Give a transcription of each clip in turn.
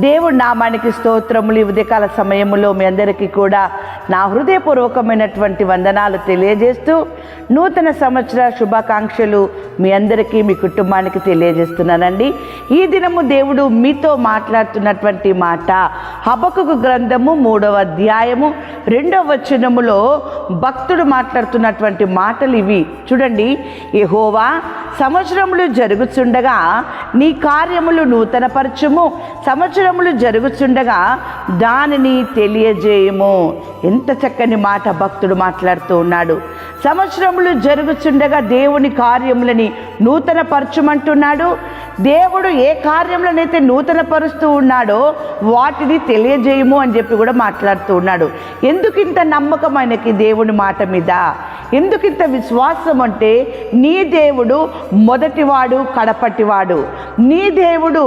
దేవుడి నామానికి స్తోత్రములు. ఈ ఉదయకాల సమయంలో మీ అందరికీ కూడా నా హృదయపూర్వకమైనటువంటి వందనాలు తెలియజేస్తూ నూతన సంవత్సర శుభాకాంక్షలు మీ అందరికీ మీ కుటుంబానికి తెలియజేస్తున్నానండి. ఈ దినము దేవుడు మీతో మాట్లాడుతున్నటువంటి మాట హబక్కూకు గ్రంథము 3వ అధ్యాయము 2వ వచనములో భక్తుడు మాట్లాడుతున్నటువంటి మాటలు ఇవి. చూడండి, యెహోవా సంవత్సరములు జరుగుచుండగా నీ కార్యములు నూతనపరచుము, సంవత్సరములు జరుగుచుండగా దానిని తెలియజేయము. ఎంత చక్కని మాట భక్తుడు మాట్లాడుతూ ఉన్నాడు. సంవత్సరములు జరుగుచుండగా దేవుని కార్యములని నూతనపరచుమంటున్నాడు. దేవుడు ఏ కార్యములనైతే నూతనపరుస్తూ ఉన్నాడో వాటిని తెలియజేయము అని చెప్పి కూడా మాట్లాడుతూ ఉన్నాడు. ఎందుకింత నమ్మకం ఆయనకి దేవుని మాట మీద? ఎందుకింత విశ్వాసం అంటే నీ దేవుడు మొదటివాడు, కడపటివాడు. నీ దేవుడు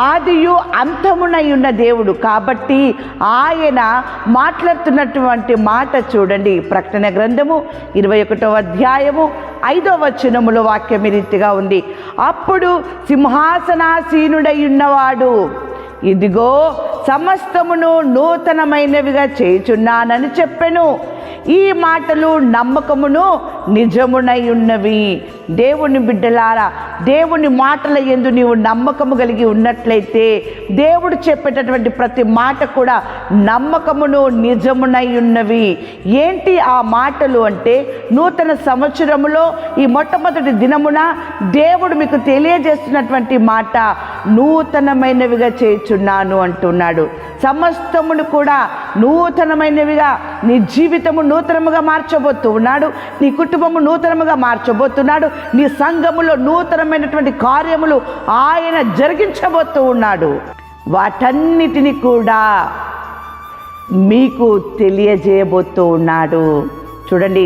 ఆదియు అంతమునై ఉన్న దేవుడు. కాబట్టి ఆయన మాట్లాడుతున్నటువంటి మాట చూడండి, ప్రకటన గ్రంథము 21వ అధ్యాయము 5వ వచనములో వాక్యం ఈ రీతిగా ఉంది. అప్పుడు సింహాసనాసీనుడై ఉన్నవాడు, ఇదిగో సమస్తమును నూతనమైనవిగా చేయుచున్నానని చెప్పెను. ఈ మాటలు నమ్మకమును నిజమునై ఉన్నవి. దేవుని బిడ్డలారా, దేవుని మాటల యందు నీవు నమ్మకము కలిగి ఉన్నట్లయితే దేవుడు చెప్పేటటువంటి ప్రతి మాట కూడా నమ్మకమును నిజమునై ఉన్నవి. ఏంటి ఆ మాటలు అంటే, నూతన సంవత్సరములో ఈ మొట్టమొదటి దినమున దేవుడు మీకు తెలియజేస్తున్నటువంటి మాట నూతనమైనవిగా చేయుచున్నాను అంటున్నాడు. సమస్తమును కూడా నూతనమైనవిగా, నీ జీవితము నూతనముగా మార్చబోతూ ఉన్నాడు. నీ కుటుంబము నూతనముగా మార్చబోతున్నాడు. నీ సంఘములో నూతనమైనటువంటి కార్యములు ఆయన జరిగించబోతూ ఉన్నాడు. వాటన్నిటిని కూడా మీకు తెలియజేయబోతూ ఉన్నాడు. చూడండి,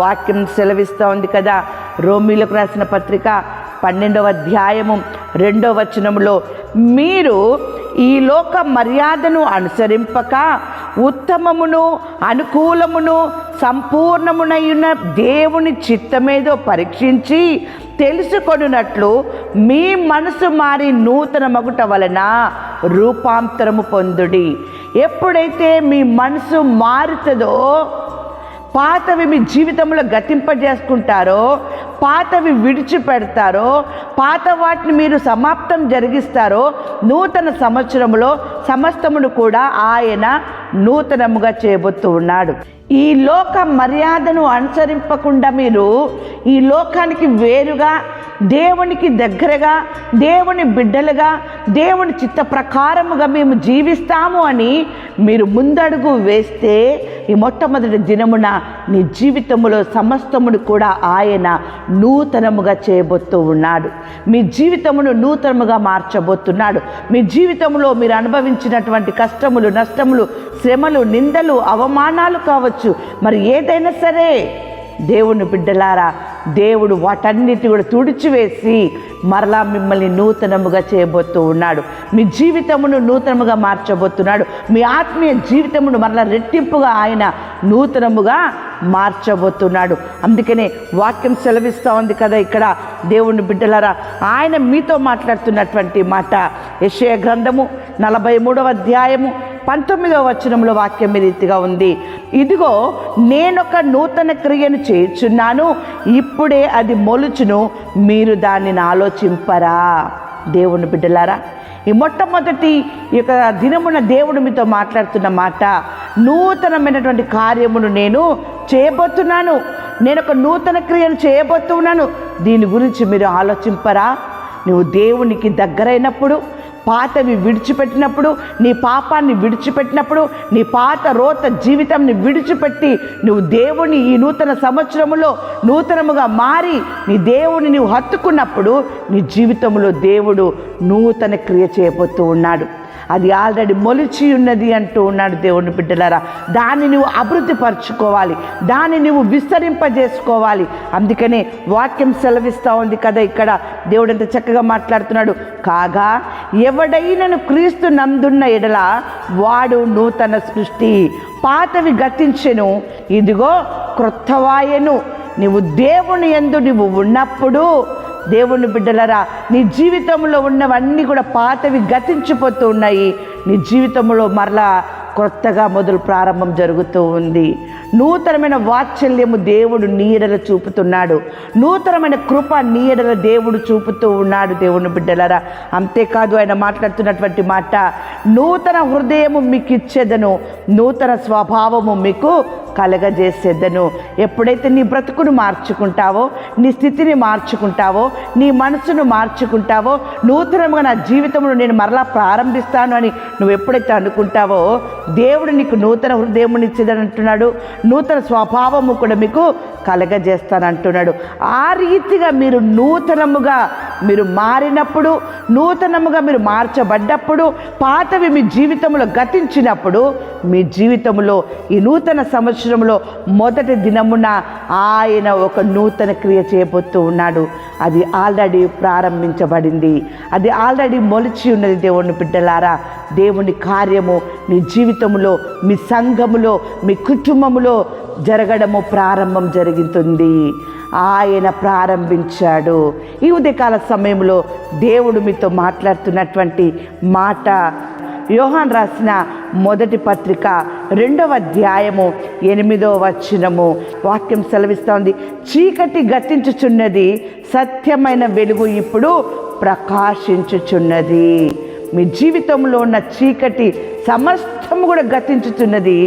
వాక్యం సెలవిస్తూ ఉంది కదా, రోమీలకు రాసిన పత్రిక 12వ అధ్యాయము 2వ వచనములో, మీరు ఈ లోక మర్యాదను అనుసరింపక ఉత్తమమును అనుకూలమును సంపూర్ణమునైన దేవుని చిత్తమేదో పరీక్షించి తెలుసుకొనున్నట్లు మీ మనసు మారి నూతన మగుట వలన రూపాంతరము పొందుడి. ఎప్పుడైతే మీ మనసు మారుతుందో, పాతవి మీ జీవితంలో గతింపజేసుకుంటారో, పాతవి విడిచిపెడతారో, పాత వాటిని మీరు సమాప్తం జరిగిస్తారో, నూతన సంవత్సరంలో సమస్తమును కూడా ఆయన నూతనముగా చేయబోతూ ఉన్నాడు. ఈ లోక మర్యాదను అనుసరింపకుండా మీరు ఈ లోకానికి వేరుగా, దేవునికి దగ్గరగా, దేవుని బిడ్డలుగా, దేవుని చిత్త ప్రకారముగా మేము జీవిస్తాము అని మీరు ముందడుగు వేస్తే ఈ మొట్టమొదటి దినమున నీ జీవితములో సమస్తమును కూడా ఆయన నూతనముగా చేయబోతూ ఉన్నాడు. మీ జీవితమును నూతనముగా మార్చబోతున్నాడు. మీ జీవితంలో మీరు అనుభవించినటువంటి కష్టములు, నష్టములు, శ్రమలు, నిందలు, అవమానాలు కావచ్చు, మరి ఏదైనా సరే దేవుని బిడ్డలారా, దేవుడు వాటన్నిటి కూడా తుడిచివేసి మరలా మిమ్మల్ని నూతనముగా చేయబోతూ ఉన్నాడు. మీ జీవితమును నూతనముగా మార్చబోతున్నాడు. మీ ఆత్మీయ జీవితమును మరలా రెట్టింపుగా ఆయన నూతనముగా మార్చబోతున్నాడు. అందుకనే వాక్యం సెలవిస్తూ ఉంది కదా ఇక్కడ, దేవుని బిడ్డలారా, ఆయన మీతో మాట్లాడుతున్నటువంటి మాట యెషయా గ్రంథము 43వ అధ్యాయము 19వ వచనంలో వాక్యం ఈ రీతిగా ఉంది. ఇదిగో నేనొక నూతన క్రియను చేయుచున్నాను, ఇప్పుడే అది మొలుచును, మీరు దానిని ఆలోచింపరా. దేవుని బిడ్డలారా, ఈ మొట్టమొదటి ఈ యొక్క దినమున దేవుడు మీతో మాట్లాడుతున్న మాట, నూతనమైనటువంటి కార్యమును నేను చేయబోతున్నాను, నేను ఒక నూతన క్రియను చేయబోతున్నాను. దీని గురించి మీరు ఆలోచింపరా? నువ్వు దేవునికి దగ్గరైనప్పుడు, పాతవి విడిచిపెట్టినప్పుడు, నీ పాపాన్ని విడిచిపెట్టినప్పుడు, నీ పాత రోత జీవితాన్ని విడిచిపెట్టి నువ్వు దేవుని ఈ నూతన సంవత్సరములో నూతనముగా మారి నీ దేవుని నువ్వు హత్తుకున్నప్పుడు నీ జీవితంలో దేవుడు నూతన క్రియ చేయబోతూ ఉన్నాడు. అది ఆల్రెడీ మొలిచి ఉన్నది అంటూ ఉన్నాడు. దేవుని బిడ్డలారా, దాన్ని నువ్వు అభివృద్ధి పరచుకోవాలి, దాన్ని నువ్వు విస్తరింపజేసుకోవాలి. అందుకనే వాక్యం సెలవిస్తూ ఉంది కదా ఇక్కడ, దేవుడు ఎంత చక్కగా మాట్లాడుతున్నాడు. కాగా ఎవడైనను క్రీస్తు నందున్న ఎడల వాడు నూతన సృష్టి, పాతవి గతించెను, ఇదిగో క్రొత్తవాయెను. నువ్వు దేవుని యందు నువ్వు ఉన్నప్పుడు దేవుని బిడ్డలరా, నీ జీవితంలో ఉన్నవన్నీ కూడా పాతవి గతించిపోతూ ఉన్నాయి. నీ జీవితంలో మరలా కొత్తగా ప్రారంభం జరుగుతూ ఉంది. నూతనమైన వాత్సల్యము దేవుడు నీడలు చూపుతున్నాడు. నూతనమైన కృప నీడల దేవుడు చూపుతూ ఉన్నాడు దేవుని బిడ్డలారా. అంతేకాదు ఆయన మాట్లాడుతున్నటువంటి మాట, నూతన హృదయము మీకు ఇచ్చేదను, నూతన స్వభావము మీకు కలగజేసేదను. ఎప్పుడైతే నీ బ్రతుకును మార్చుకుంటావో, నీ స్థితిని మార్చుకుంటావో, నీ మనసును మార్చుకుంటావో, నూతనంగా నా జీవితంలో నేను మరలా ప్రారంభిస్తాను అని నువ్వు ఎప్పుడైతే అనుకుంటావో, దేవుడు నీకు నూతన హృదయముని ఇచ్చేదని అంటున్నాడు. నూతన స్వభావము కూడా మీకు కలగజేస్తానంటున్నాడు. ఆ రీతిగా మీరు నూతనముగా మీరు మారినప్పుడు, నూతనముగా మీరు మార్చబడ్డప్పుడు, పాతవి మీ జీవితంలో గతించినప్పుడు, మీ జీవితంలో ఈ నూతన సంవత్సరంలో మొదటి దినమున ఆయన ఒక నూతన క్రియ చేయబోతూ ఉన్నాడు. అది ఆల్రెడీ ప్రారంభించబడింది, అది ఆల్రెడీ మొలిచి ఉన్నది. దేవుని బిడ్డలారా, దేవుని కార్యము నీ జీవితంలో, మీ సంఘములో, మీ కుటుంబములో జరగడము ప్రారంభం జరుగుతుంది. ఆయన ప్రారంభించాడు. ఈ ఉదయకాల సమయంలో దేవుడు మీతో మాట్లాడుతున్నటువంటి మాట యోహాను రాసిన మొదటి పత్రిక 2వ అధ్యాయము 8వ వచనము. వాక్యం సెలవిస్తోంది, చీకటి గతించుచున్నది, సత్యమైన వెలుగు ఇప్పుడు ప్రకాశించుచున్నది. మీ జీవితంలో ఉన్న చీకటి సమస్తము కూడా గతించుతున్నది.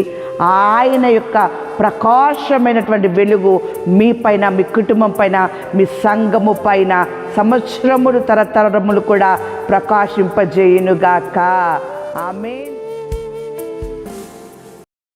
ఆయన యొక్క ప్రకాశమైనటువంటి వెలుగు మీ పైన, మీ కుటుంబం పైన, మీ సంఘము పైన సంవత్సరములు తరతరములు కూడా ప్రకాశింపజేయునుగాక. ఆమేన్.